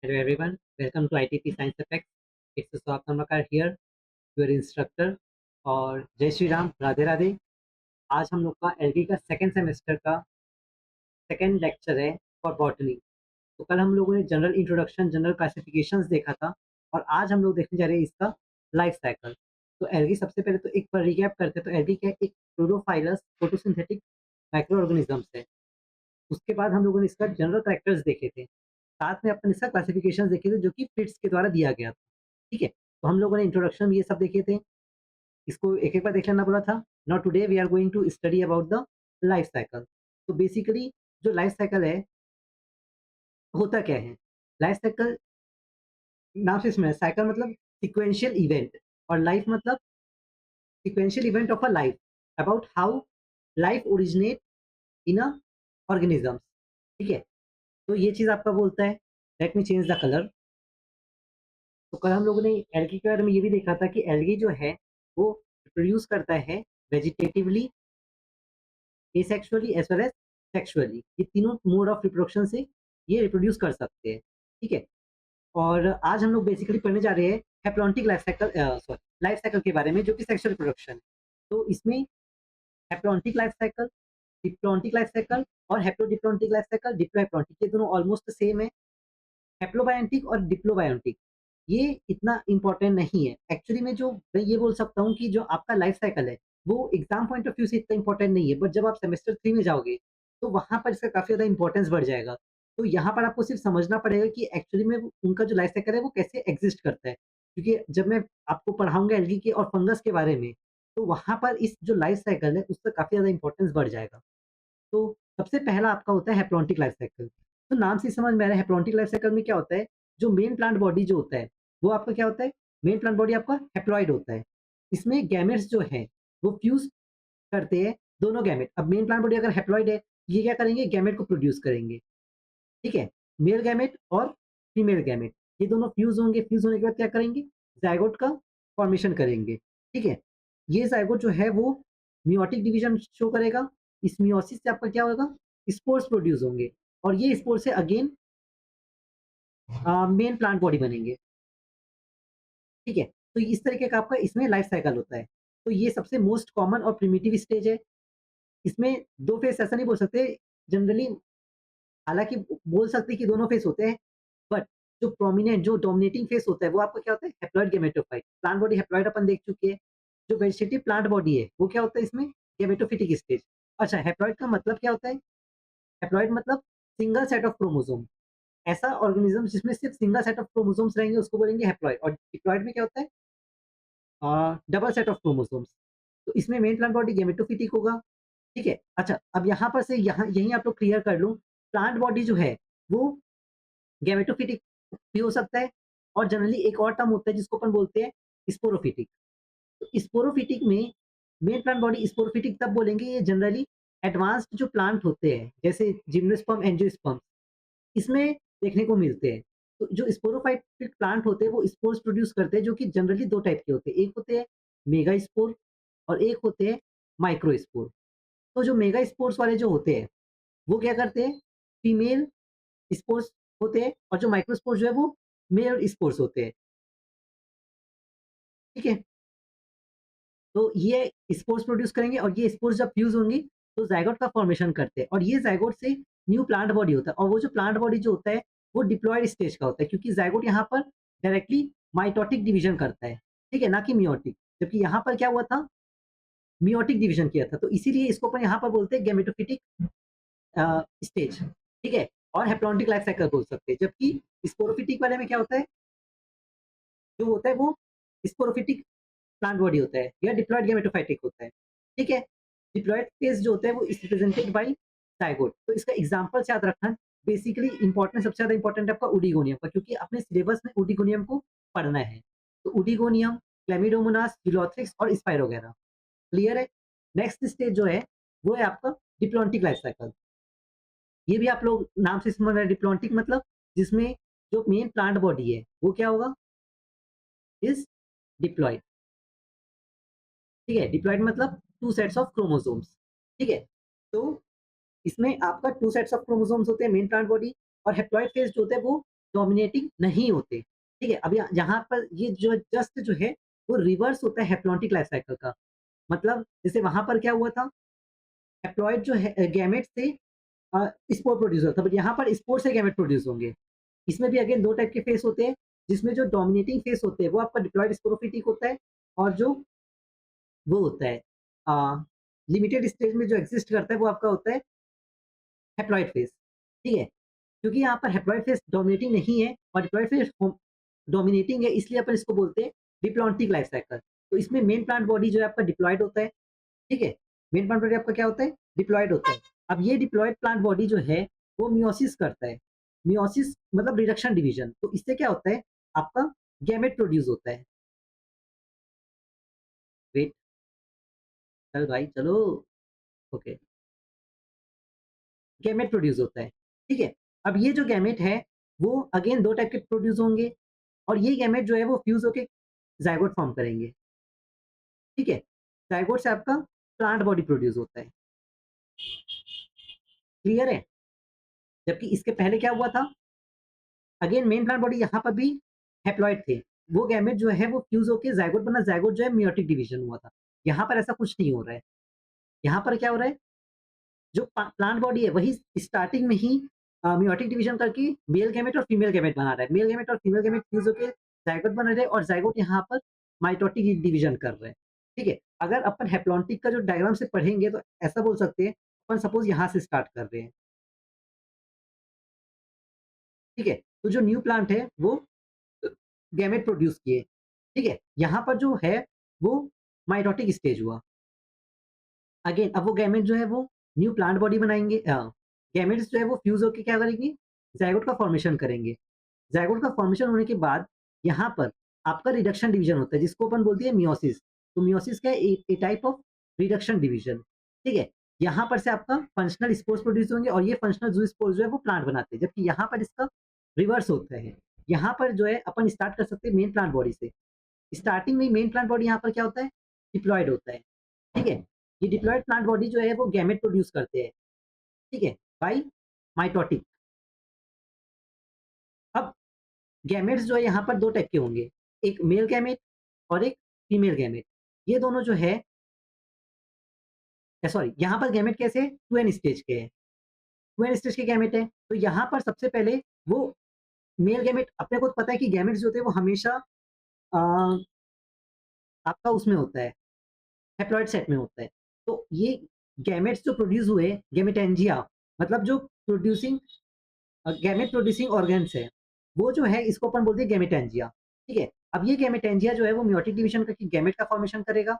Hello everyone, welcome to ITP Science Effects. It's Swap Namakar here, your instructor. और जय श्री राम, राधे राधे। आज हम लोग का एलगी का सेकेंड सेमेस्टर का सेकेंड लेक्चर है फॉर बॉटनी। तो कल हम लोगों ने जनरल इंट्रोडक्शन, जनरल क्लासिफिकेशंस देखा था और आज हम लोग देखने जा रहे हैं इसका लाइफ साइकिल। तो एलगी सबसे पहले तो एक बार रिकैप करते हैं। तो एलगी क्या है? एक क्लोरोफाइलस फोटोसिंथेटिक माइक्रो ऑर्गेनिजम्स है। उसके बाद हम लोगों ने इसका जनरल कैरेक्टर्स देखे थे, साथ में अपन इसका क्लासिफिकेशन देखे थे जो कि फिट्स के द्वारा दिया गया था। ठीक है, तो हम लोगों ने इंट्रोडक्शन में ये सब देखे थे। इसको एक एक बार देख लेना बोला था। Now today we are going to study about the life cycle. तो बेसिकली जो लाइफ साइकिल है होता क्या है? लाइफ साइकिल नाम से इसमें साइकिल मतलब सिक्वेंशियल इवेंट और लाइफ मतलब sequential event of a life, about how life originate in a organisms. ठीक है, तो ये चीज आपका बोलता है। Let me change the colour. तो कल हम लोगों ने एल्गी के बारे में ये भी देखा था कि एल्गी जो है वो प्रोड्यूस करता है vegetatively, asexually as well as sexually. ये तीनों मोड ऑफ रिप्रोडक्शन से ये रिप्रोड्यूस कर सकते हैं। ठीक है, और आज हम लोग बेसिकली पढ़ने जा रहे हैं haplontic life cycle, sorry life cycle के बारे में, जो कि सेक्सुअल रिप्रोडक्शन है। तो इसमें haplontic life cycle, diplontic life cycle और हैप्लोडिप्लॉन्टिक लाइफ साइकिल, डिप्लोहैप्लॉन्टिक, ये दोनों ऑलमोस्ट सेम है। हैप्लोबायोटिक और डिप्लोबायोटिक ये इतना इम्पोर्टेंट नहीं है एक्चुअली में। जो मैं ये बोल सकता हूँ कि जो आपका लाइफ साइकिल है वो एग्जाम पॉइंट ऑफ व्यू से इतना इंपॉर्टेंट नहीं है, बट जब आप सेमेस्टर 3 में जाओगे तो वहां पर इसका काफी ज्यादा इंपॉर्टेंस बढ़ जाएगा। तो यहाँ पर आपको सिर्फ समझना पड़ेगा कि एक्चुअली में उनका जो लाइफ साइकिल है वो कैसे एग्जिस्ट करता है। क्योंकि जब मैं आपको पढ़ाऊंगा एल्गी के और फंगस के बारे में, तो वहां पर इस जो लाइफ साइकिल है उसका काफी ज्यादा इंपॉर्टेंस बढ़ जाएगा। तो सबसे पहला आपका होता है हैप्लॉन्टिक लाइफ साइकिल। तो नाम से समझ में आ रहा है हैप्लॉन्टिक लाइफ साइकिल में क्या होता है। जो मेन प्लांट बॉडी जो होता है वो आपका क्या होता है? मेन प्लांट बॉडी आपका हैप्लॉइड होता है। इसमें गैमेट्स जो है वो फ्यूज करते हैं दोनों गैमेट। अब मेन प्लांट बॉडी अगर हैप्लॉइड है, ये क्या करेंगे? गैमेट को प्रोड्यूस करेंगे। ठीक है, मेल गैमेट और फीमेल गैमेट ये दोनों फ्यूज होंगे। फ्यूज होने के बाद क्या करेंगे? जाइगोट का फॉर्मेशन करेंगे। ठीक है, ये जाइगोट जो है वो मियोटिक डिवीजन शो करेगा। इस मियोसिस से आपका क्या होगा? स्पोर्स प्रोड्यूस होंगे और ये स्पोर्स से अगेन मेन प्लांट बॉडी बनेंगे। ठीक है, तो इस तरीके का आपका इसमें लाइफ साइकिल होता है। तो ये सबसे मोस्ट कॉमन और प्रिमिटिव स्टेज है। इसमें दो फेस ऐसा नहीं बोल सकते जनरली, हालांकि बोल सकते हैं कि दोनों फेस होते हैं, बट जो प्रोमिनेंट जो डोमिनेटिंग फेस होता है वो आपका क्या होता है? Haploid gametophyte. Plant body haploid अपन देख चुके हैं। जो वेजिटेटिव प्लांट बॉडी है वो क्या होता है इसमें? Gametophytic stage. अच्छा, हैप्लॉइड का मतलब क्या होता है? हैप्लॉइड मतलब सिंगल सेट ऑफ क्रोमोसोम। ऐसा ऑर्गेनिज्म जिसमें सिर्फ सिंगल सेट ऑफ क्रोमोसोम्स रहेंगे उसको बोलेंगे हैप्लॉइड। और डिप्लॉइड में क्या होता है? Double set of chromosomes. तो इसमें मेन प्लांट बॉडी गैमेटोफिटिक होगा। ठीक है, अच्छा अब यहाँ पर से यहाँ यही आप लोग क्लियर कर लो। प्लांट बॉडी जो है वो गैमेटोफिटिक भी हो सकता है और जनरली एक और टर्म होता है जिसको अपन बोलते हैं स्पोरोफिटिक। तो स्पोरोफिटिक में मेन प्लांट बॉडी स्पोरोफिटिक तब बोलेंगे ये जनरली एडवांस्ड जो प्लांट होते हैं जैसे जिम्नोस्पर्म, एंजियोस्पर्म, इसमें देखने को मिलते हैं। तो जो स्पोरोफाइटिक प्लांट होते हैं वो स्पोर्स प्रोड्यूस करते हैं, जो कि जनरली दो टाइप के होते हैं। एक होते हैं मेगा स्पोर और एक होते हैं माइक्रो स्पोर। तो जो मेगा स्पोर्स वाले जो होते हैं वो क्या करते हैं? फीमेल स्पोर्स होते हैं और जो माइक्रो स्पोर्स जो है वो मेल स्पोर्स होते हैं। ठीक है, तो ये स्पोर्स प्रोड्यूस करेंगे और ये स्पोर्स जब फ्यूज होंगी तो जाइगोट का फॉर्मेशन करते हैं और ये जाइगोट से न्यू प्लांट बॉडी होता है। और वो जो प्लांट बॉडी जो होता है वो डिप्लॉयड स्टेज का होता है, क्योंकि जाइगोट यहाँ पर डायरेक्टली माइटोटिक डिवीजन करता है। ठीक है, ना कि मियोटिक। जबकि यहाँ पर क्या हुआ था? मियोटिक डिवीजन किया था। तो इसीलिए इसको अपन यहाँ पर बोलते हैं गेमेटोफिटिक स्टेज। ठीक है, और हैप्लॉन्टिक लाइफ साइकिल बोल सकते हैं। जबकि स्पोरोफिटिक वाले में क्या होता है? जो होता है वो स्पोरोफिटिक प्लांट बॉडी होता है या डिप्लॉयड गैमेटोफाइटिक होता है। ठीक है, डिप्लॉयड फेज जो होता है वो इज रिप्रेजेंटेड बाय जाइगोट। तो इसका एग्जांपल याद रखना। बेसिकली इंपॉर्टेंट, सबसे ज्यादा इंपॉर्टेंट है आपका ओडिगोनियम का, क्योंकि अपने सिलेबस में ओडिगोनियम को पढ़ना है। तो ओडिगोनियम, क्लेमिडोमोनास, यूलोथ्रिक्स और स्पाइरोगेरा। क्लियर है? नेक्स्ट स्टेज जो है वो है आपका डिप्लॉन्टिक लाइफ साइकिल। ये भी आप लोग नाम से समझ रहे हैं, डिप्लॉन्टिक मतलब जिसमें जो मेन प्लांट बॉडी है वो क्या होगा? Is diploid. ठीक है, डिप्लॉयड मतलब टू सेट्स ऑफ क्रोमोसोम्स। ठीक है, तो इसमें आपका टू सेट्स ऑफ क्रोमोसोम्स होते हैं मेन प्लांट बॉडी, और हैप्लॉइड फेज जो होता है वो डोमिनेटिंग नहीं होते। ठीक है, अब यहाँ पर ये जो जस्ट जो है वो रिवर्स होता है हैप्लॉन्टिक लाइफ साइकिल का। मतलब जैसे वहां पर क्या हुआ था, हैप्लॉइड जो है गैमेट से स्पोर प्रोड्यूस होता है, बट यहाँ पर स्पोर से गैमेट प्रोड्यूस होंगे। इसमें भी अगेन दो टाइप के फेस होते हैं, जिसमें जो डोमिनेटिंग फेस होते हैं वो आपका डिप्लॉयड स्पोरोफिटिक होता है, और जो वो होता है लिमिटेड स्टेज में जो एग्जिस्ट करता है वो आपका होता है हैप्लॉइड फेस। ठीक है, क्योंकि यहाँ पर हैप्लॉइड फेस डोमिनेटिंग नहीं है और डिप्लॉइड फेस डोमिनेटिंग है, इसलिए अपन इसको बोलते हैं डिप्लॉन्टिक लाइफ साइकिल। तो इसमें मेन प्लांट बॉडी जो है आपका डिप्लॉयड होता है। ठीक है, मेन प्लांट बॉडी आपका क्या होता है, डिप्लॉयड होता है। अब ये डिप्लॉयड प्लांट बॉडी जो है वो मियोसिस करता है। मियोसिस मतलब रिडक्शन डिवीजन। तो इससे क्या होता है, आपका गैमेट प्रोड्यूस होता है। वेट, चल भाई चलो। ओके, गैमेट प्रोड्यूस होता है। ठीक है, अब ये जो गैमेट है वो अगेन दो टाइप के प्रोड्यूस होंगे, और ये गैमेट जो है वो फ्यूज होके जाइगोट फॉर्म करेंगे। ठीक है, जाइगोट से आपका प्लांट बॉडी प्रोड्यूस होता है। क्लियर है? जबकि इसके पहले क्या हुआ था, अगेन मेन प्लांट बॉडी यहाँ पर भी हैप्लॉइड थे, वो गैमेट जो है वो फ्यूज होके जाइगोट बना, जाइगोट जो है मियोटिक डिवीजन हुआ था। यहाँ पर ऐसा कुछ नहीं हो रहा है। यहाँ पर क्या हो रहा है, जो प्लांट बॉडी है वही स्टार्टिंग में ही मियोटिक डिवीजन करके मेल गैमेट और फीमेल गैमेट बना रहा है। मेल गैमेट और फीमेल गैमेट फ्यूज होकर जाइगोट बना रहे हैं, और जाइगोट यहाँ पर माइटोटिक डिवीजन कर रहे हैं। ठीक है, अगर अपन हैप्लॉन्टिक का जो डायग्राम से पढ़ेंगे तो ऐसा बोल सकते हैं, अपन सपोज यहाँ से स्टार्ट कर रहे हैं। ठीक है, तो जो न्यू प्लांट है वो गैमेट प्रोड्यूस किए। ठीक है, यहाँ पर जो है वो माइटोटिक स्टेज हुआ। अगेन अब वो गैमेट जो है वो न्यू प्लांट बॉडी बनाएंगे, गैमेट्स जो है वो फ्यूज होकर क्या करेंगे, जाइगोट का फॉर्मेशन करेंगे। जाइगोट का फॉर्मेशन होने के बाद यहाँ पर आपका रिडक्शन डिवीजन होता है, जिसको अपन बोलते हैं मियोसिस। तो मियोसिस क्या है, ए टाइप ऑफ रिडक्शन डिवीजन। ठीक है, यहाँ पर से आपका फंक्शनल स्पोर्स प्रोड्यूस होंगे, और ये फंक्शनल जू स्पोर्स जो है वो प्लांट बनाते हैं, जबकि यहाँ पर इसका रिवर्स होता है। यहाँ पर जो है अपन स्टार्ट कर सकते हैं मेन प्लांट बॉडी से। स्टार्टिंग में मेन प्लांट बॉडी यहाँ पर क्या होता है, डिप्लॉयड होता है। ठीक है, ये डिप्लॉयड प्लांट बॉडी जो है वो गैमेट प्रोड्यूस करते हैं। ठीक है, बाई माइटोटिक। अब गैमेट्स जो है यहाँ पर दो टाइप के होंगे, एक मेल गैमेट और एक फीमेल गैमेट। ये दोनों जो है, सॉरी, यहाँ पर गैमेट कैसे है, टू एन स्टेज के हैं। टू एन स्टेज के गैमेट है, तो यहाँ पर सबसे पहले वो मेल गैमेट, अपने को पता है कि गैमेट्स जो होते हैं वो हमेशा आ, आपका उसमें होता है, हैप्लॉइड सेट में होता है। तो ये गैमेट्स जो प्रोड्यूस हुए, गैमेटेंजिया, मतलब जो प्रोड्यूसिंग गैमेट प्रोड्यूसिंग ऑर्गन्स है, वो जो है इसको अपन बोलते हैं गैमेटेंजिया। ठीक है, अब ये गैमेटेंजिया जो है वो मियोटिक डिवीजन करके गैमेट का फॉर्मेशन करेगा।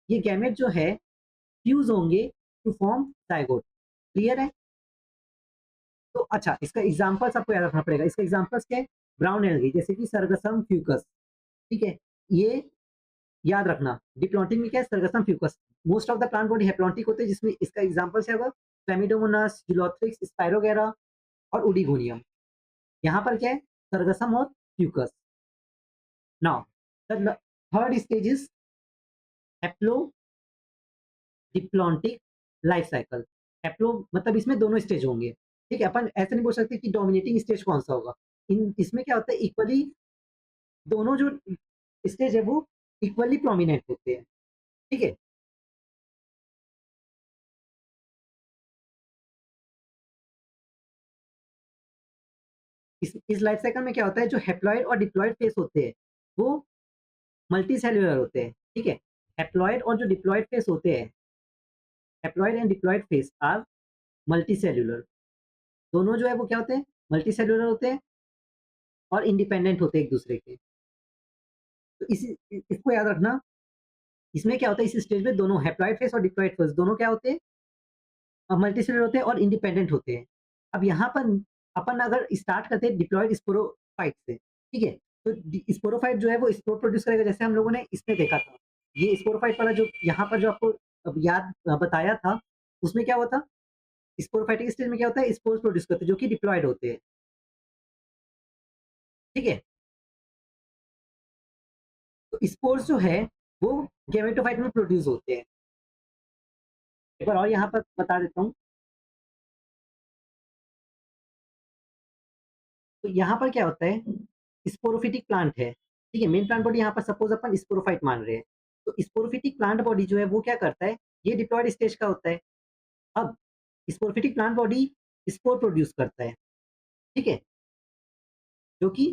ये गैमेट जो है फ्यूज होंगे टू फॉर्म जाइगोट। क्लियर है? तो अच्छा, इसका एग्जांपल्स आपको याद रखना पड़ेगा। इसका एग्जांपल्स क्या है, ब्राउन एल्गी, जैसे कि सरगसम फ्यूकस। ठीक है, ये याद रखना। डिप्लॉन्टिक में क्या है, Sargassum Fucus. Most of the plant body haplontic होते हैं, जिसमें इसका एग्जांपल्स है क्लेमिडोमोनास, जुलोथ्रिक्स, स्पाइरोगेरा और उडिगोनियम। यहाँ पर क्या है, सरगसम और Fucus. Now the third stage is haplo diplontic life cycle. Haplo मतलब इसमें दोनों स्टेज होंगे। ठीक है, अपन ऐसे नहीं बोल सकते कि डोमिनेटिंग स्टेज कौन सा होगा। इसमें क्या होता है, इक्वली दोनों जो स्टेज है वो इक्वली प्रोमिनेंट होते हैं। ठीक है, इस लाइफ साइकिल में क्या होता है, जो हैप्लॉइड और डिप्लॉइड फेस होते हैं वो मल्टी सेल्यूलर होते हैं। ठीक है, हैप्लॉइड और जो डिप्लॉइड फेस होते हैं, haploid and diploid phase are multicellular. दोनों जो है वो क्या होते हैं, मल्टी सेल्यूलर होते हैं और इंडिपेंडेंट होते हैं एक दूसरे के। तो इसको याद रखना। इसमें क्या होता है, इस स्टेज में दोनों हैप्लॉइड फेस और डिप्लॉइड फेस दोनों क्या होते हैं, मल्टी सेल्यूलर होते हैं और इंडिपेंडेंट होते हैं। अब यहाँ पर अपन अगर स्टार्ट करते हैं डिप्लॉइड स्पोरोफाइट से। ठीक है, तो स्पोरोफाइट जो है वो स्पोर प्रोड्यूस करेगा, जैसे हम लोगों ने इसमें देखा था। ये स्पोरोफाइट वाला जो यहाँ पर जो आपको अब याद बताया था, उसमें क्या होता, स्पोरोफाइटिक स्टेज में क्या होता है, स्पोर्स प्रोड्यूस करते हैं जो कि डिप्लॉयड होते हैं। ठीक है, तो स्पोर्स जो है वो गैमेटोफाइट में प्रोड्यूस होते हैं। एक बार और यहाँ पर बता देता हूँ। तो यहाँ पर क्या होता है, स्पोरोफिटिक प्लांट है, ठीक है? मेन प्लांट बॉडी यहाँ पर सपोज़ अपन स्पोरोफाइट मान रहे हैं। तो स्पोरोफिटिक प्लांट बॉडी जो है वो क्या करता है, ये डिप्लॉयड स्टेज का होता है। अब sporophytic plant body spore produce करता है, ठीक है? जो कि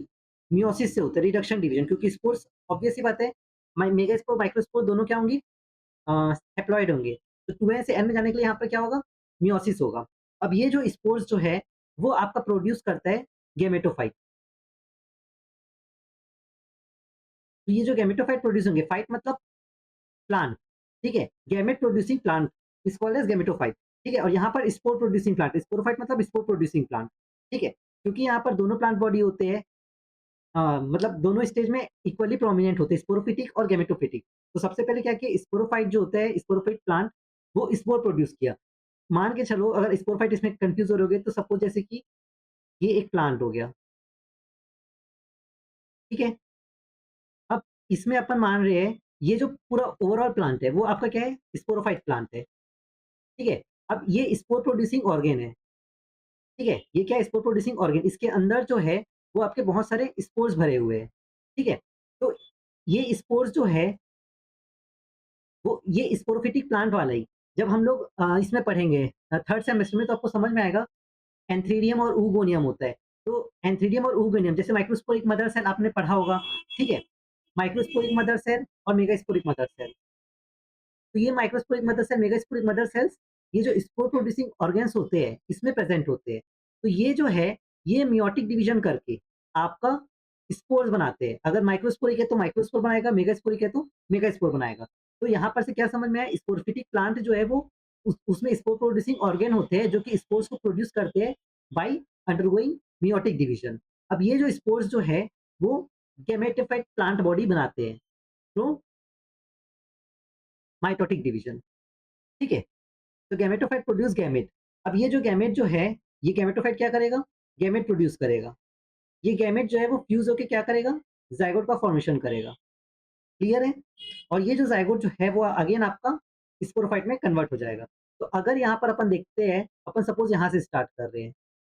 मियोसिस से होता है, रिडक्शन डिवीजन, क्योंकि स्पोर्स ऑब्वियस सी बात है, मेगास्पोर, माइक्रोस्पोर दोनों क्या होंगी? अ, हैप्लॉइड होंगे। तो 2 से n में जाने के लिए यहाँ पर क्या होगा? मियोसिस होगा। अब ये जो स्पोर्स जो है, वो आपका प्रोड्यूस करता है गैमेटोफाइट। तो ये जो गैमेटोफाइट प्रोड्यूस होंगे, फाइट मतलब प्लांट, ठीक है? Gamete producing plant is called as gametophyte, ठीक है? और यहाँ पर स्पोर प्रोड्यूसिंग प्लांट, स्पोरोफाइट मतलब स्पोर प्रोड्यूसिंग प्लांट, ठीक है? क्योंकि यहाँ पर दोनों प्लांट बॉडी होते हैं, मतलब दोनों स्टेज में इक्वली प्रोमिनेंट होते हैं, स्पोरोफिटिक और गैमेटोफिटिक। तो सबसे पहले क्या किया, स्पोरोफाइट जो होता है, स्पोरोफाइट प्लांट, वो स्पोर प्रोड्यूस किया। मान के चलो अगर स्पोरोफाइट इसमें कंफ्यूज हो रहे होगे, तो सपोज जैसे कि ये एक प्लांट हो गया, ठीक है? अब इसमें अपन मान रहे हैं ये जो पूरा ओवरऑल प्लांट है, वो आपका क्या है? स्पोरोफाइट प्लांट है, ठीक है? अब ये स्पोर प्रोड्यूसिंग ऑर्गेन है, ठीक है? ये क्या है? स्पोर प्रोड्यूसिंग ऑर्गेन, इसके अंदर जो है वो आपके बहुत सारे स्पोर्स भरे हुए हैं, ठीक है? तो ये स्पोर्स जो है वो ये स्पोरोफिटिक प्लांट वाला ही, जब हम लोग इसमें पढ़ेंगे 3rd सेमेस्टर में, तो आपको समझ में आएगा एंथ्रीडियम और oogoनियम होता है। तो एंथ्रीडियम और oogoनियम जैसे माइक्रोस्पोरिक मदर सेल आपने पढ़ा होगा, ठीक है? माइक्रोस्पोरिक मदर सेल और मेगास्पोरिक मदर सेल। तो ये microsporic mother cell, megasporic mother cells, ये जो स्पोर प्रोड्यूसिंग ऑर्गन्स होते हैं, इसमें प्रेजेंट होते हैं। तो ये जो है, ये मियोटिक डिवीजन करके आपका स्पोर्स बनाते हैं। अगर माइक्रोस्पोरिक है तो माइक्रोस्पोर बनाएगा, मेगास्पोरिक है तो मेगास्पोर बनाएगा। तो यहाँ पर से क्या समझ में आया, स्पोरोफिटिक प्लांट जो है वो उसमें स्पोर प्रोड्यूसिंग ऑर्गन होते हैं जो कि स्पोर्स को प्रोड्यूस करते हैं बाय अंडरगोइंग मियोटिक डिवीजन। अब ये जो स्पोर्स जो है वो गैमेटिफाइड प्लांट बॉडी बनाते हैं थ्रू माइटोटिक डिवीजन, ठीक है? तो गैमेटोफाइट प्रोड्यूस गैमेट। अब ये जो गैमेट जो है, ये गैमेटोफाइट क्या करेगा? गैमेट प्रोड्यूस करेगा। ये गैमेट जो है वो फ्यूज होके क्या करेगा? ज़ायगोट का फॉर्मेशन करेगा। क्लियर है? और ये जो ज़ायगोट जो है वो अगेन आपका स्पोरोफाइट में कन्वर्ट हो जाएगा। तो अगर यहाँ पर अपन देखते हैं, अपन सपोज यहाँ से स्टार्ट कर रहे हैं,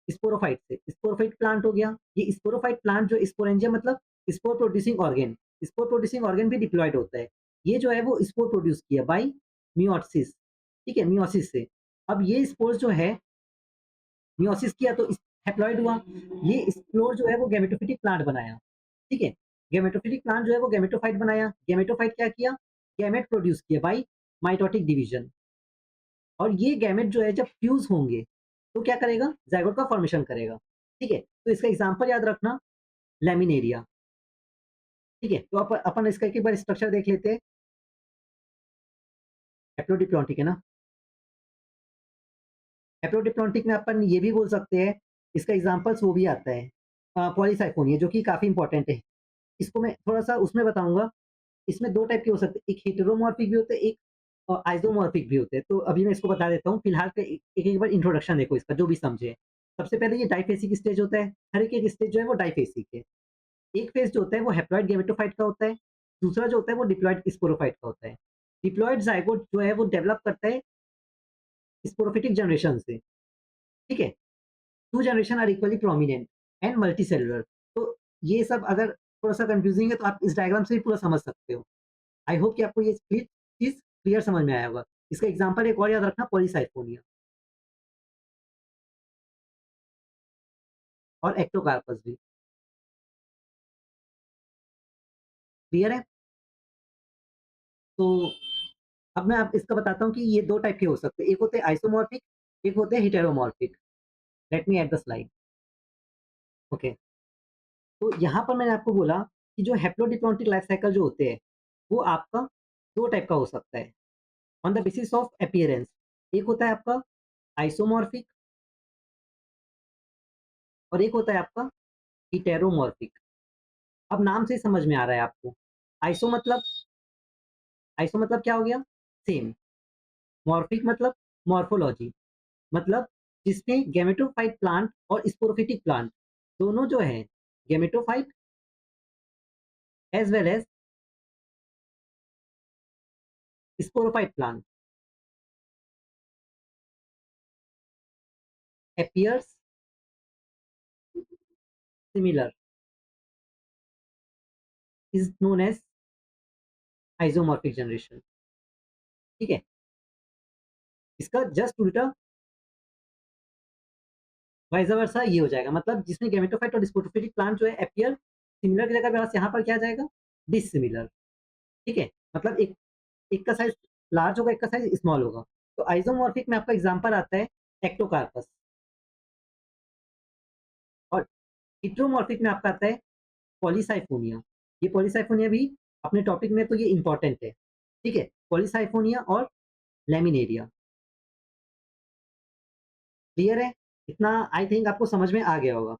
स्पोरोफाइट से। स्पोरोफाइट प्लांट हो गया। ये स्पोरोफाइट प्लांट जो स्पोरेंजियम मतलब spore producing organ, spore producing organ भी डिप्लॉयड होता है। ये जो है वो स्पोर प्रोड्यूस किया बाय मियोसिस, ठीक है? मियोसिस से। अब ये स्पोर्स जो है मियोसिस किया तो हैप्लॉइड हुआ। ये स्पोर जो है वो गैमेटोफिटिक प्लांट बनाया, ठीक है? गैमेटोफिटिक प्लांट जो है वो गैमेटोफाइट बनाया। गैमेटोफाइट क्या किया? गैमेट प्रोड्यूस किया बाय माइटोटिक डिवीजन। और ये गैमेट जो है जब फ्यूज होंगे तो क्या करेगा? ज़ायगोट का फॉर्मेशन करेगा, ठीक है? तो इसका एग्जांपल याद रखना, लैमिनेरिया, ठीक है? तो अपन इसका एक बार स्ट्रक्चर देख लेते हैं। हैप्लोडिप्लॉन्टिक है ना? हैप्लोडिप्लॉन्टिक में अपन ये भी बोल सकते हैं, इसका एग्जांपल्स वो भी आता है पॉलीसाइफोनिया, जो कि काफ़ी इंपॉर्टेंट है। इसको मैं थोड़ा-सा उसमें बताऊँगा। इसमें 2 टाइप के हो सकते हैं, एक हेटेरोमॉर्फिक भी होते हैं, एक आइसोमॉर्फिक भी होते हैं। तो अभी मैं इसको बता देता हूँ। फिलहाल के एक बार इंट्रोडक्शन देखो इसका, जो भी समझे। सबसे पहले ये डाइफेसिक स्टेज होता है। हर एक स्टेज जो है वो डाइफेसिक है। एक फेज़ जो होता है वो हैप्लॉइड गैमेटोफाइट का होता है। दूसरा जो होता है वो डिप्लॉइड स्पोरोफाइट का होता है। डिप्लॉइड ज़ायगोट जो है वो डेवलप करता है स्पोरोफिटिक जनरेशन से, ठीक है? 2 generation are equally prominent and multicellular. तो ये सब अगर थोड़ा-सा कन्फ्यूजिंग है तो आप इस डायग्राम से भी पूरा समझ सकते हो। आई होप कि आपको ये चीज़ क्लियर समझ में आया होगा। इसका एग्जांपल एक और याद रखना, पॉलीसाइफोनिया और एक्टोकार्पस भी। क्लियर है? तो अब मैं आप इसका बताता हूँ कि ये 2 टाइप के हो सकते हैं। एक होते हैं आइसोमॉर्फिक, एक होते हैं heteromorphic. Let me add the slide. Okay. तो यहाँ पर मैंने आपको बोला कि जो हैप्लोडिप्लॉन्टिक लाइफ साइकिल जो होते हैं, वो आपका 2 टाइप का हो सकता है on the basis of appearance. एक होता है आपका आइसोमॉर्फिक और एक होता है आपका हेटेरोमॉर्फिक। अब नाम से ही समझ में आ रहा है आपको। आइसो मतलब आइसो मतलब क्या हो गया? सेम। मॉर्फिक मतलब मॉर्फोलॉजी, मतलब जिसमें गैमेटोफाइट प्लांट और स्पोरोफिटिक प्लांट दोनों जो है, gametophyte as well as sporophyte plant appears similar is known as isomorphic generation। ठीक है, इसका जस्ट उल्टा वाइस वर्सा ये हो जाएगा, मतलब जिसमें गैमेटोफाइट और स्पोरोफिटिक प्लांट जो है अपीयर सिमिलर की जगह पे बस यहाँ पर क्या आ जाएगा, डिसिमिलर। ठीक है, मतलब एक एक का साइज लार्ज होगा, एक का साइज स्मॉल होगा। तो आइसोमॉर्फिक में आपका एग्जांपल आता है एक्टोकार्पस, और हेटेरोमॉर्फिक में आपका आता है पॉलीसाइफोनिया। ये पॉलीसाइफोनिया भी अपने टॉपिक में तो ये इंपॉर्टेंट है। ठीक है, पॉलीसाइफोनिया और लेमिनेरिया। क्लियर है? इतना आई थिंक आपको समझ में आ गया होगा।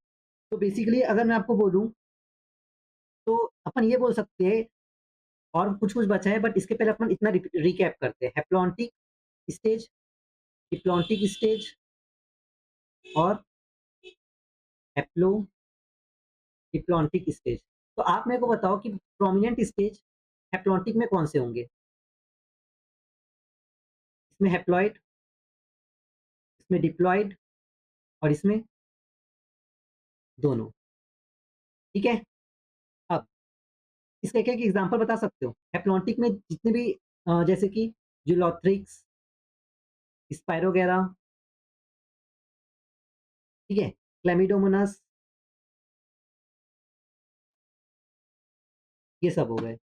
तो बेसिकली अगर मैं आपको बोलूं तो अपन ये बोल सकते हैं, और कुछ-कुछ बचा है बट इसके पहले अपन इतना रिकैप करते हैं। हैप्लॉन्टिक स्टेज, डिप्लॉन्टिक स्टेज और हैप्लो डिप्लॉन्टिक स्टेज। तो आप मेरे को बताओ कि प्रोमिनेंट स्टेज हैप्लॉन्टिक में कौन से होंगे? इसमें हैप्लॉइड, इसमें डिप्लॉइड और इसमें दोनों। ठीक है? अब इसका एक-एक एग्जांपल बता सकते हो? हैप्लॉन्टिक में जितने भी जैसे कि ज़ूलोथ्रिक्स, स्पाइरोगेरा, ठीक है? क्लैमिडोमोनास, ये सब हो गए।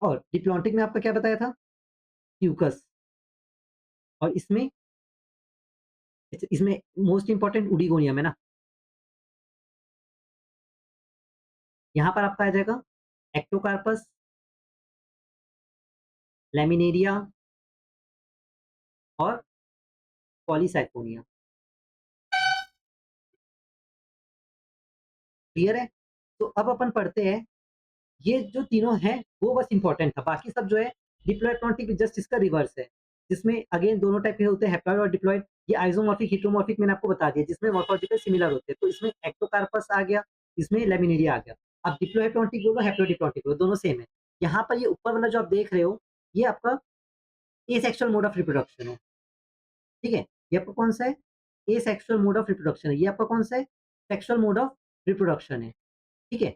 और डिप्लॉन्टिक में आपका क्या बताया था? ट्यूकस। और इसमें इसमें मोस्ट इम्पोर्टेंट ऊडिगोनियम है ना? यहाँ पर आपका आ जाएगा एक्टोकार्पस, लैमिनेरिया और पॉलीसाइफोनिया। क्लियर है? तो अब अपन पढ़ते हैं, ये जो तीनों हैं वो बस इंपॉर्टेंट था, बाकी सब जो है डिप्लॉयड प्लॉन्टिक जस्ट इसका रिवर्स है, जिसमें अगेन दोनों टाइप के होते हैं, हैप्लॉयड और डिप्लॉयड। ये आइसोमॉर्फिक हेटेरोमॉर्फिक मैंने आपको बता दिया, जिसमें मॉर्फोलॉजिकल सिमिलर होते हैं। तो इसमें एक्टोकार्पस आ गया, इसमें लैमिनेरिया आ गया। अब डिप्लॉयड प्लॉन्टिक बोलो, हैप्लोडिप्लॉन्टिक बोलो, दोनों सेम है। यहाँ पर ये ऊपर वाला जो आप देख रहे हो, ये आपका एसेक्सुअल मोड ऑफ रिप्रोडक्शन है। ठीक है, ये आपका कौन सा है? एसेक्सुअल मोड ऑफ रिप्रोडक्शन है। ये आपका कौन सा है? सेक्सुअल मोड ऑफ रिप्रोडक्शन है। ठीक है,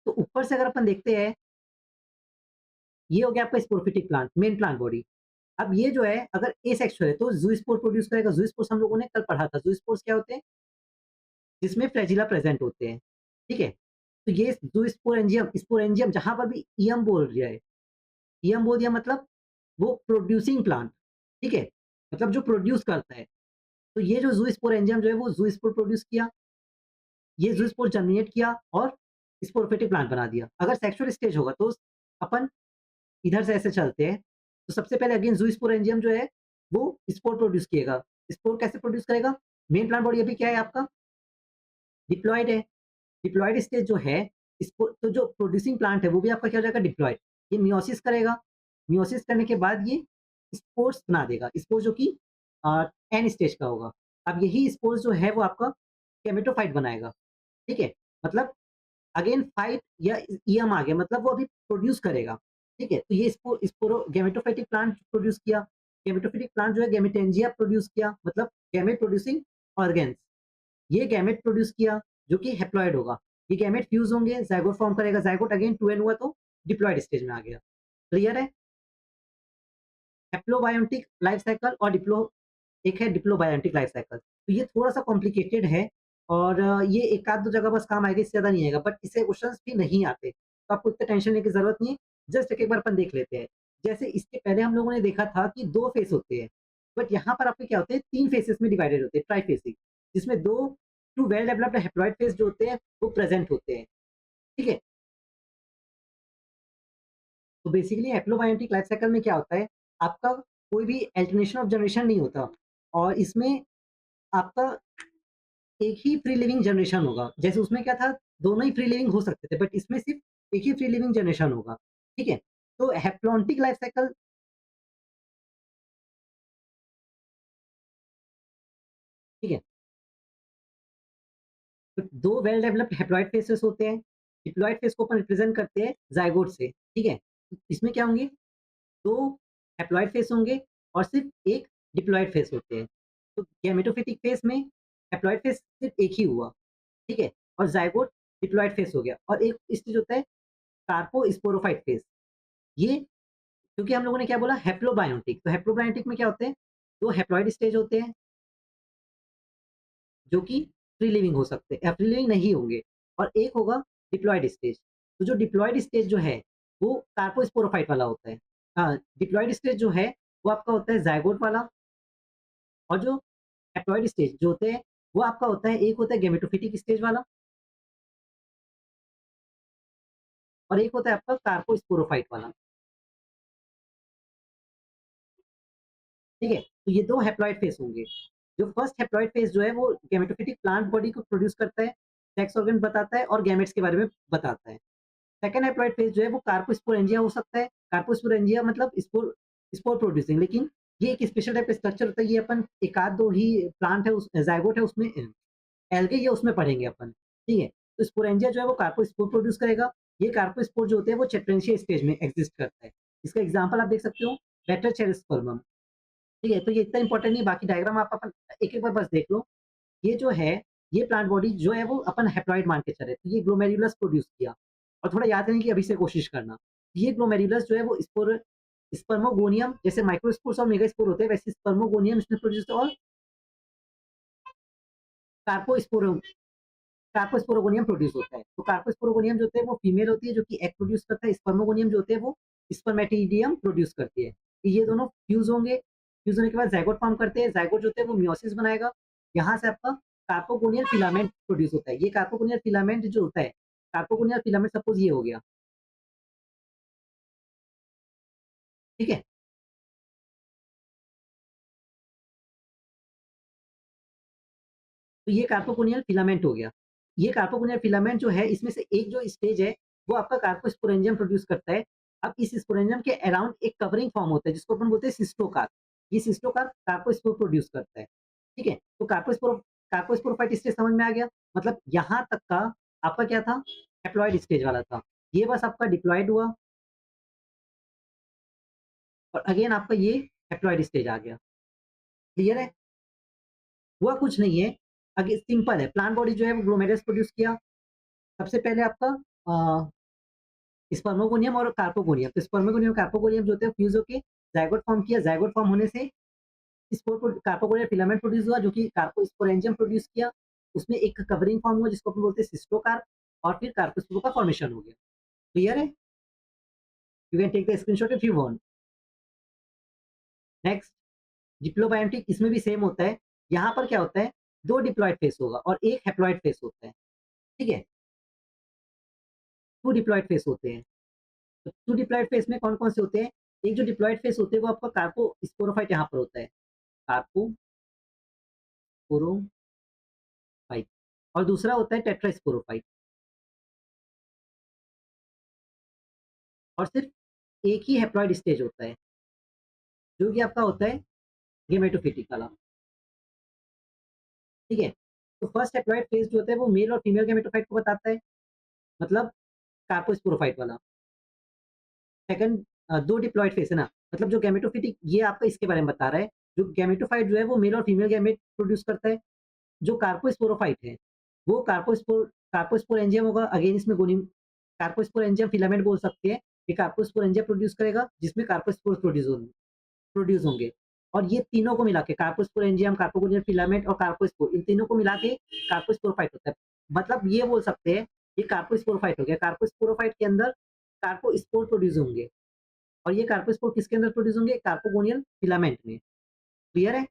तो ऊपर से अगर अपन देखते हैं, ये हो गया आपका sporophytic plant, main plant body. अब ये जो है अगर एसेक्सुअल है तो ज़ूस्पोर प्रोड्यूस करेगा। ज़ूस्पोर्स हम लोगों ने कल पढ़ा था। ज़ूस्पोर्स क्या होते हैं? जिसमें फ्लैजिला प्रेजेंट होते हैं। ठीक है, तो ये ज़ूस्पोरेंजियम, स्पोरेंजियम जहाँ पर भी ईएम बोल दिया है, ईएम बोल दिया मतलब वो प्रोड्यूसिंग प्लांट। ठीक है, मतलब जो प्रोड्यूस करता है। तो ये जो ज़ूस्पोरेंजियम जो है वो ज़ूस्पोर प्रोड्यूस किया, ये ज़ूस्पोर जर्मिनेट किया और स्पोरोफिटिक प्लांट बना दिया। अगर सेक्सुअल स्टेज होगा तो अपन इधर से ऐसे चलते हैं, तो सबसे पहले अगेन ज़ूस्पोरेंजियम जो है वो स्पोर प्रोड्यूस किएगा। स्पोर कैसे प्रोड्यूस करेगा? मेन प्लांट बॉडी अभी क्या है आपका? डिप्लॉयड है। डिप्लॉयड स्टेज जो है, इसको तो जो प्रोड्यूसिंग प्लांट है वो भी आपका क्या हो जाएगा? डिप्लॉयड। ये मियोसिस करेगा, मियोसिस करने के बाद ये स्पोर्स बना देगा, स्पोर्स जो कि एन स्टेज का होगा। अब यही स्पोर्स जो है वो आपका गेमेटोफाइट बनाएगा। ठीक है, मतलब अगेन फाइट या ईएम आ गया, मतलब वो अभी प्रोड्यूस करेगा। ठीक है, तो ये स्पोरो गैमेटोफाइटिक प्लांट प्रोड्यूस किया। गैमेटोफाइटिक प्लांट जो है गैमेटेंजिया प्रोड्यूस किया, मतलब गैमेट प्रोड्यूसिंग ऑर्गेन्स। ये गैमेट प्रोड्यूस किया जो कि हैप्लॉइड होगा। ये गैमेट फ्यूज होंगे, ज़ायगोट फॉर्म करेगा। ज़ायगोट अगेन 2n हुआ तो डिप्लॉयड स्टेज में आ गया। क्लियर है? हैप्लोबायोटिक लाइफ साइकिल और एक है डिप्लोबायोटिक लाइफ साइकिल। तो ये थोड़ा-सा कॉम्प्लिकेटेड है और ये एक आध 2 जगह बस काम आएगा, इससे ज़्यादा नहीं आएगा, बट इससे क्वेश्चंस भी नहीं आते। तो आपको इतना टेंशन लेने की ज़रूरत नहीं है, जस्ट एक-एक बार अपन देख लेते हैं। जैसे इसके पहले हम लोगों ने देखा था कि 2 फेस होते हैं, बट यहाँ पर आपके क्या होते हैं, 3 फेसेस में डिवाइडेड होते हैं, ट्राइफेसिक, जिसमें 2 वेल डेवलप्ड हैप्लॉइड फेस जो होते हैं, वो प्रेज़ेंट होते हैं। ठीक है? तो बेसिकली हैप्लोबायोटिक लाइफ साइकिल में क्या होता है, आपका कोई भी अल्टरनेशन ऑफ जनरेशन नहीं होता और इसमें आपका एक ही फ्री लिविंग जनरेशन होगा। जैसे उसमें क्या था, दोनों ही फ्री लिविंग हो सकते थे, बट इसमें सिर्फ एक ही फ्री लिविंग जनरेशन होगा। ठीक है? तो हैप्लॉन्टिक लाइफ साइकिल, ठीक है? तो 2 वेल डेवलप्ड हैप्लॉइड फेसेस होते हैं। डिप्लॉइड फेस को अपन रिप्रेजेंट करते हैं ज़ायगोट से। ठीक है? इसमें क्या होंगे, 2 हैप्लॉइड फेस होंगे और सिर्फ 1 डिप्लॉइड फेस होते हैं। तो गैमेटोफिटिक फेस में हैप्लॉइड फेस सिर्फ एक ही हुआ। ठीक है? और ज़ायगोट डिप्लॉइड फेस हो गया और एक स्टेज होता है कार्पोस्पोरोफाइट फेस। ये क्योंकि हम लोगों ने क्या बोला हैप्लोबायोटिक, तो हैप्लोबायोटिक में क्या होते हैं, 2 हैप्लॉइड स्टेज होते हैं जो कि फ्री लिविंग हो सकते हैं या फ्री लिविंग नहीं होंगे और एक होगा डिप्लॉइड स्टेज। तो जो डिप्लॉइड स्टेज जो है वो कार्पोस्पोरोफाइट वाला होता है। डिप्लॉइड स्टेज जो है वो आपका होता है ज़ायगोट वाला और जो हैप्लॉइड स्टेज जो होते हैं वो आपका होता है, एक होता है गेमेटोफिटिक स्टेज वाला और एक होता है आपका कार्पोस्पोरोफाइट वाला। ठीक है? तो ये 2 हैप्लॉइड फेस होंगे। जो फर्स्ट हैप्लॉइड फेस जो है वो गेमेटोफिटिक प्लांट बॉडी को प्रोड्यूस करता है, सेक्स ऑर्गन बताता है और गैमेट्स के बारे में बताता है। सेकंड हैप्लॉइड फेज जो है वो कार्पोस्पोरेंजिया हो सकता है। कार्पोस्पोरेंजिया मतलब स्पोर स्पोर प्रोड्यूसिंग, लेकिन ये एक स्पेशल टाइप का स्ट्रक्चर होता है। ये अपन एक आध दो ही प्लांट है उस ज़ायगोट है उसमें एल्गे ये उसमें पढ़ेंगे अपन, ठीक है? तो स्पोरेंजिया जो है वो कार्पोस्पोर प्रोड्यूस करेगा। ये कार्पोस्पोर जो होते हैं वो चैप्टेंशिया स्टेज में एक्सिस्ट करता है। इसका एग्जांपल आप देख सकते हो बेटरचेरिस्पर्मम, ठीक है? तो ये इतना इंपॉर्टेंट नहीं, बाकी डायग्राम आप अपन एक-एक बार बस देख लो। ये जो है, ये प्लांट बॉडी जो है वो अपन हैप्लॉइड मान के चले, तो ये ग्लोमेरुलस प्रोड्यूस किया और थोड़ा याद रखने की अभी से कोशिश करना। ये ग्लोमेरुलस जो है वो स्पोर स्पर्मोगोनियम जैसे माइक्रोस्पोर्स और मेगास्पोर होते हैं, वैसे स्पर्मोगोनियम इसने प्रोड्यूस और कार्पोस्पोर कार्पोस्पोरोगोनियम प्रोड्यूस होता है। तो कार्पोस्पोरोगोनियम जो होते हैं वो फीमेल होती है जो कि एग प्रोड्यूस करता है, स्पर्मोगोनियम जो होते हैं वो स्पर्मेटिडियम प्रोड्यूस करती है। तो ये दोनों फ्यूज़ होंगे, फ्यूज़ होने के बाद ज़ायगोट फॉर्म करते हैं, ज़ायगोट जो होते हैं वो मेयोसिस बनाएगा। यहाँ से आपका कार्पोगोनियल फिलामेंट प्रोड्यूस होता है। ये कार्पोगोनियल फिलामेंट जो होता है, कार्पोगोनियल फिलामेंट सपोज़ ये हो गया, ठीक है? तो ये कार्पोगोनियल फिलामेंट हो गया। ये कार्पोगोनियल फिलामेंट जो है इसमें से एक जो स्टेज है वो आपका कार्पोस्पोरेंजियम प्रोड्यूस करता है। अब इस स्पोरेंजियम के अराउंड एक कवरिंग फॉर्म होता है जिसको अपन बोलते हैं सिस्टोकार्प। ये सिस्टोकार्प कार्पोस्पोर प्रोड्यूस करता है। ठीक है? तो कार्पोस्पोरोफाइट स्टेज समझ में आ गया? मतलब यहाँ तक का आपका क्या था? हैप्लॉइड स्टेज वाला था। ये बस आपका डिप्लॉइड हुआ और अगेन आपका ये हैप्लॉइड स्टेज आ गया। क्लियर है? हुआ कुछ नहीं है, आगे सिंपल है। प्लांट बॉडी जो है वो ग्लोमेरुलस प्रोड्यूस किया। सबसे पहले आपका अ, स्पर्मोगोनियम और कार्पोगोनियम, तो स्पर्मोगोनियम कार्पोगोनियम जो होते हैं फ्यूज होके ज़ायगोट फॉर्म किया। ज़ायगोट फॉर्म होने से स्पोर कार्पोगोनियल फिलामेंट प्रोड्यूस हुआ जो कि कार्पोस्पोरेंजियम प्रोड्यूस किया। उसमें एक कवरिंग फॉर्म हुआ जिसको अपन बोलते हैं सिस्टोकार्प और फिर कार्पोस्पोर का फॉर्मेशन हो गया। क्लियर है? You can take the screenshot if you want. Next diplobiontic, इसमें भी सेम होता है। यहाँ पर क्या होता है, 2 डिप्लॉइड फेस होगा और 1 हैप्लॉइड फेस होता है। ठीक है? 2 डिप्लॉइड फेस होते हैं। तो 2 डिप्लॉइड फेस में कौन-कौन से होते हैं? एक जो डिप्लॉइड फेस होते हैं वो आपका कार्पोस्पोरोफाइट यहाँ पर होता है। कार्पोस्पोरोफाइट और दूसरा होता है टेट्रास्पोरोफाइट और सिर्फ एक ही हैप्लॉइड स्टेज होता है, जो कि आपका होता है गेमेटोफिटिक वाला। ठीक है? तो फर्स्ट हैप्लॉइड फेज जो होता है वो मेल और फीमेल गेमेटोफाइट को बताता है, मतलब कार्पोस्पोरोफाइट वाला। सेकंड 2 डिप्लॉइड फेस है ना, मतलब जो गेमेटोफिटिक ये आपका इसके बारे में बता रहा है। जो गेमेटोफाइट जो है वो मेल और फीमेल गैमेट प्रोड्यूस करता है। जो कार्पोस्पोरोफाइट है, वो कार्पोस्पोरेंजियम होगा। अगेन इसमें गोनी कार्पोस्पोरेंजियम फिलामेंट बोल सकते हैं। ये कार्पोस्पोरेंजियम प्रोड्यूस करेगा जिसमें कार्पोस्पोर प्रोड्यूस होंगे और ये तीनों को मिला के कार्पोस्पोरेंजियम, कार्पोगोनियल फिलामेंट और कार्पोस्पोर, इन तीनों को मिला के कार्पोस्पोरोफाइट होता है। मतलब ये बोल सकते हैं ये कार्पोस्पोरोफाइट हो गया। कार्पोस्पोरोफाइट के अंदर कार्पोस्पोर प्रोड्यूस होंगे और ये कार्पोस्पोर किसके अंदर प्रोड्यूस होंगे? कार्पोगोनियल फिलामेंट में। क्लियर है?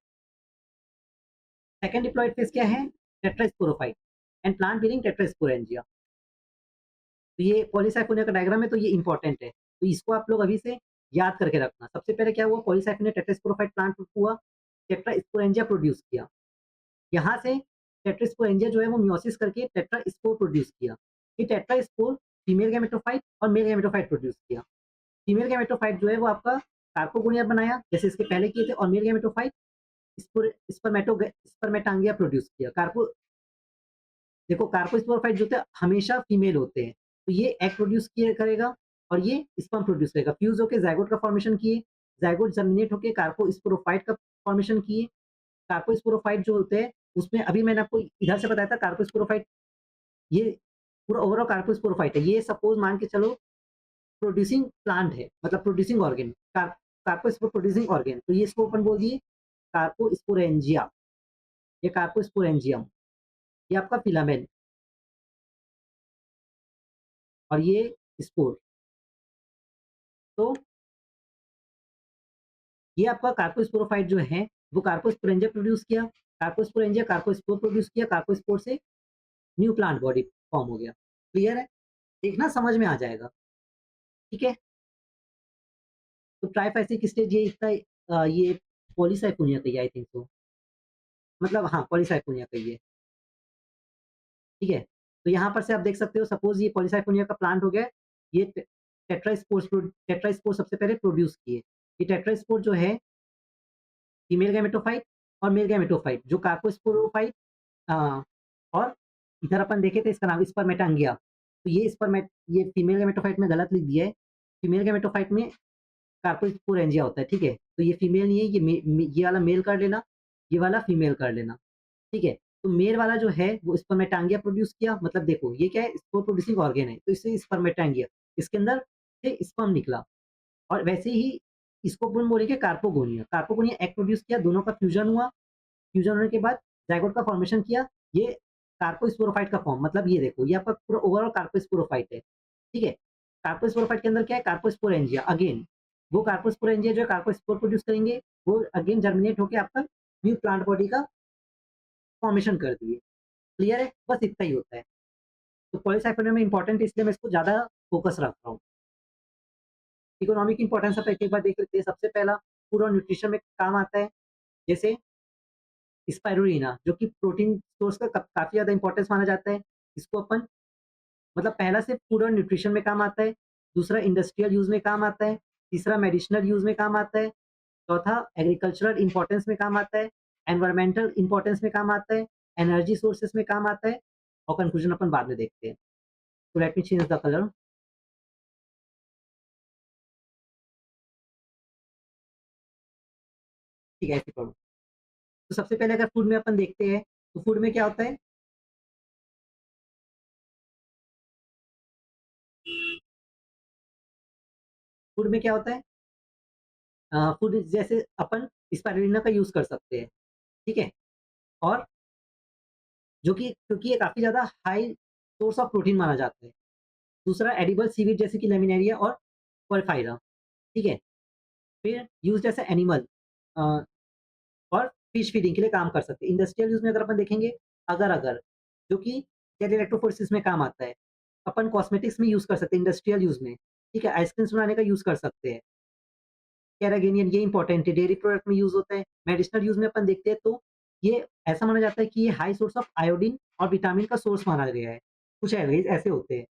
सेकंड डिप्लॉइड फेज क्या है? Tetrasporophyte and plant bearing टेट्रास्पोरेंजिया। तो ये पॉलीसाइफोनिया का डायग्राम है, तो ये इंपॉर्टेंट है। तो इसको आप लोग अभी से याद करके रखना। सबसे पहले क्या हुआ? पॉलीसाइफोनिया टेट्रास्पोरोफाइट प्लांट हुआ, टेट्रास्पोरेंजिया प्रोड्यूस किया। यहाँ से टेट्रास्पोरेंजिया जो है वो मियोसिस करके टेट्रास्पोर प्रोड्यूस किया। ये टेट्रास्पोर फीमेल गैमेटोफाइट और मेल गैमेटोफाइट प्रोड्यूस किया। फीमेल गैमेटोफाइट जो है वो आपका कार्पोगोनिया बनाया जैसे इसके पहले किए थे और मेल गैमेटोफाइट स्पर्मेटांगिया प्रोड्यूस किया। देखो कार्पोस्पोरोफाइट जो होते हैं हमेशा फीमेल होते हैं, तो ये एग प्रोड्यूस किए करेगा और ये स्पर्म प्रोड्यूस करेगा। फ्यूज होके ज़ायगोट का फॉर्मेशन किए, ज़ायगोट जर्मिनेट होके कार्पोस्पोरोफाइट का फॉर्मेशन किए। कार्पोस्पोरोफाइट जो होते हैं उसमें अभी मैंने आपको इधर से बताया था कार्पोस्पोरोफाइट ये पूरा ओवरऑल कार्पोस्पोरोफाइट है। ये सपोज़ मान के चलो प्रोड्यूसिंग प्लांट है, मतलब producing organ, carpospore producing organ, तो ये इसको अपन बोल दिए कार्पोस्पोरेंजिया, ये कार्पोस्पोरेंजियम, ये आपका फिलामेंट और ये स्पोर। तो ये आपका कार्पोस्पोरोफाइट जो है, वो कार्पोस्पोरेंजिया प्रोड्यूस किया, कार्पोस्पोरेंजिया कार्पोस्पोर प्रोड्यूस किया, कार्पोस्पोर से न्यू प्लांट बॉडी फॉर्म हो गया। क्लियर है? देखना समझ में आ जाएगा, ठीक है? तो ट्राइफैसिक स्टेज ये इतना ये पॉलीसाइकोनिया का ही आई थिंक सो, मतलब हाँ, पॉलीसाइकोनिया का ही है, ठीक है? तो यहाँ पर से आप देख सकते हो सपोज़ ये पॉलीसाइकोनिया का प्लांट हो गया, ये टेट्रास्पोर सबसे पहले प्रोड्यूस किए। ये टेट्रास्पोर जो है फीमेल गैमेटोफाइट और मेल गैमेटोफाइट जो कार्पोस्पोरोफाइट अ, और इधर अपन देखे थे इसका नाम स्पर्मेटांगिया। तो ये ये फीमेल गैमेटोफाइट में गलत लिख दिया है। फीमेल गैमेटोफाइट में कार्पोस्पोरेंजिया होता है, ठीक है? तो ये फीमेल नहीं है, ये वाला मेल कर लेना, ये वाला फीमेल कर लेना, ठीक है? तो मेल वाला जो है वो स्पर्मेटांगिया प्रोड्यूस किया, मतलब देखो ये क्या है, स्पोर प्रोड्यूसिंग ऑर्गन है, तो इससे स्पर्मेटांगिया, इसके अंदर से स्पर्म निकला और वैसे ही इसको अपन बोलेंगे कार्पोगोनिया। कार्पोगोनिया एग प्रोड्यूस किया, दोनों का फ्यूजन हुआ, फ्यूजन होने के बाद ज़ायगोट का फॉर्मेशन किया, ये कार्पोस्पोरोफाइट का फॉर्म, मतलब ये देखो, ये आपका पूरा ओवरऑल कार्पोस्पोरोफाइट है, ठीक है? कार्पोस्पोरोफाइट के अंदर क्या है, कार्पोस्पोरेंजिया अगेन, वो कार्पोस्पोरेंजिया जो है कार्पोस्पोर प्रोड्यूस करेंगे, वो अगेन जर्मिनेट होके आपका न्यू प्लांट बॉडी का फॉर्मेशन कर दिए। क्लियर है? बस इतना ही होता है। तो पॉलीसाइक्लोनियम में इंपॉर्टेंट है, इसलिए मैं इसको ज़्यादा फोकस रख रहा हूँ। इकोनॉमिक इंपॉर्टेंस आप एक बार देख लेते हैं। सबसे पहला फूड और न्यूट्रिशन में काम आता है, जैसे स्पाइरुलिना जो कि प्रोटीन सोर्स का काफ़ी ज़्यादा इंपॉर्टेंस माना जाता है। इसको अपन मतलब पहला से फूड और न्यूट्रिशन में काम आता है, दूसरा इंडस्ट्रियल यूज़ में काम आता है, तीसरा मेडिसिनल यूज़ में काम आता है, चौथा एग्रीकल्चरल इंपॉर्टेंस में काम आता है, एनवायरमेंटल इंपॉर्टेंस में काम आता है, एनर्जी सोर्सेस में काम आता है और कंक्लूजन अपन बाद में देखते हैं। तो let me change the colour. ठीक है, ऐसे करो। तो सबसे पहले अगर फूड में अपन देखते हैं, तो फूड में क्या होता है? फूड में क्या होता है? फूड जैसे अपन स्पाइरुलिना का यूज़ कर सकते हैं, ठीक है? और जो कि क्योंकि ये काफ़ी ज़्यादा हाई सोर्स ऑफ प्रोटीन माना जाता है। दूसरा एडिबल सीवीड जैसे कि लेमिनेरिया और पोरफायरा, ठीक है? फिर यूज़्ड एज़ अ एनिमल अ, और फिश फीडिंग के लिए काम कर सकते हैं। इंडस्ट्रियल यूज़ में अगर अपन देखेंगे, अगर-अगर जो कि जेल इलेक्ट्रोफोरेसिस में काम आता है। अपन कॉस्मेटिक्स में यूज़ कर सकते हैं इंडस्ट्रियल यूज़ में, ठीक है? आइसक्रीम्स बनाने का यूज़ कर सकते हैं। कैरागेनियन ये इंपॉर्टेंट है, डेयरी प्रोडक्ट में यूज़ होता है। मेडिसिनल यूज़ में अपन देखते हैं तो ये ऐसा माना जाता है कि ये हाई सोर्स ऑफ आयोडीन और विटामिन का सोर्स माना गया है। कुछ एवरेज ऐसे होते हैं।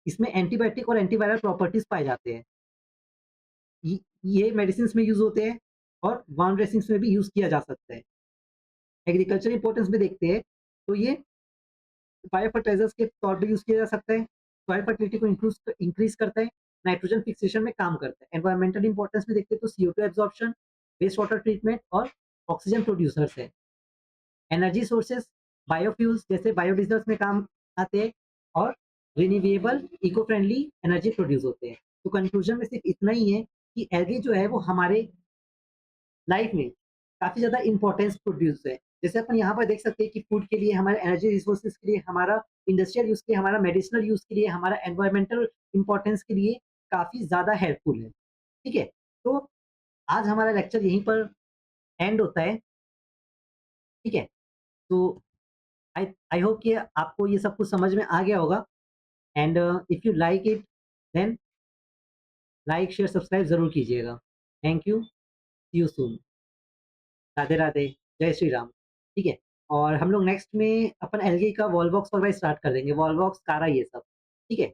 इसमें एंटीबायोटिक और एंटीवायरल प्रॉपर्टीज़ पाए जाते हैं। ये ये मेडिसिन्स में यूज़ होते हैं और वाउंड ड्रेसिंग्स में भी यूज़ किया जा सकता है। एग्रीकल्चर इंपॉर्टेंस में देखते हैं तो ये बायो फर्टिलाइजर्स के तौर पे यूज़ किया जा सकता है। सॉइल फर्टिलिटी को इंक्रीज़ करता है, नाइट्रोजन फिक्सेशन में काम करता है। एनवायरमेंटल इंपॉर्टेंस में देखते हैं तो CO2 absorption, waste water treatment और ऑक्सीजन प्रोड्यूसर्स है। एनर्जी सोर्सेज़ बायोफ्यूल्स जैसे बायोडीज़ल्स में काम आते हैं और renewable eco friendly energy produce होते हैं। तो कंक्लूजन में सिर्फ इतना ही है कि एल्गी जो है वो हमारे लाइफ में काफ़ी ज़्यादा इम्पोर्टेंस प्रोड्यूस है। जैसे अपन यहाँ पर देख सकते हैं कि फूड के लिए, हमारे एनर्जी रिसोर्सेज़ के लिए, हमारा इंडस्ट्रियल यूज़ के लिए, हमारा मेडिसिनल यूज़ के लिए, हमारा एनवायरमेंटल इम्पोर्टेंस के लिए काफ़ी ज़्यादा हेल्पफुल है। ठीक है? तो आज हमारा लेक्चर यहीं पर एंड होता है। ठीक है? तो आई आई होप कि आपको ये सब कुछ समझ में आ गया होगा and if you like it then like, share, subscribe ज़रूर कीजिएगा। Thank you, see you soon. Radhe Radhe, जय श्री राम। ठीक है? और हम लोग नेक्स्ट में अपन एल्गी का वॉलवॉक्स वगैरह स्टार्ट कर देंगे, वॉलवॉक्स, कारा ये सब। ठीक है?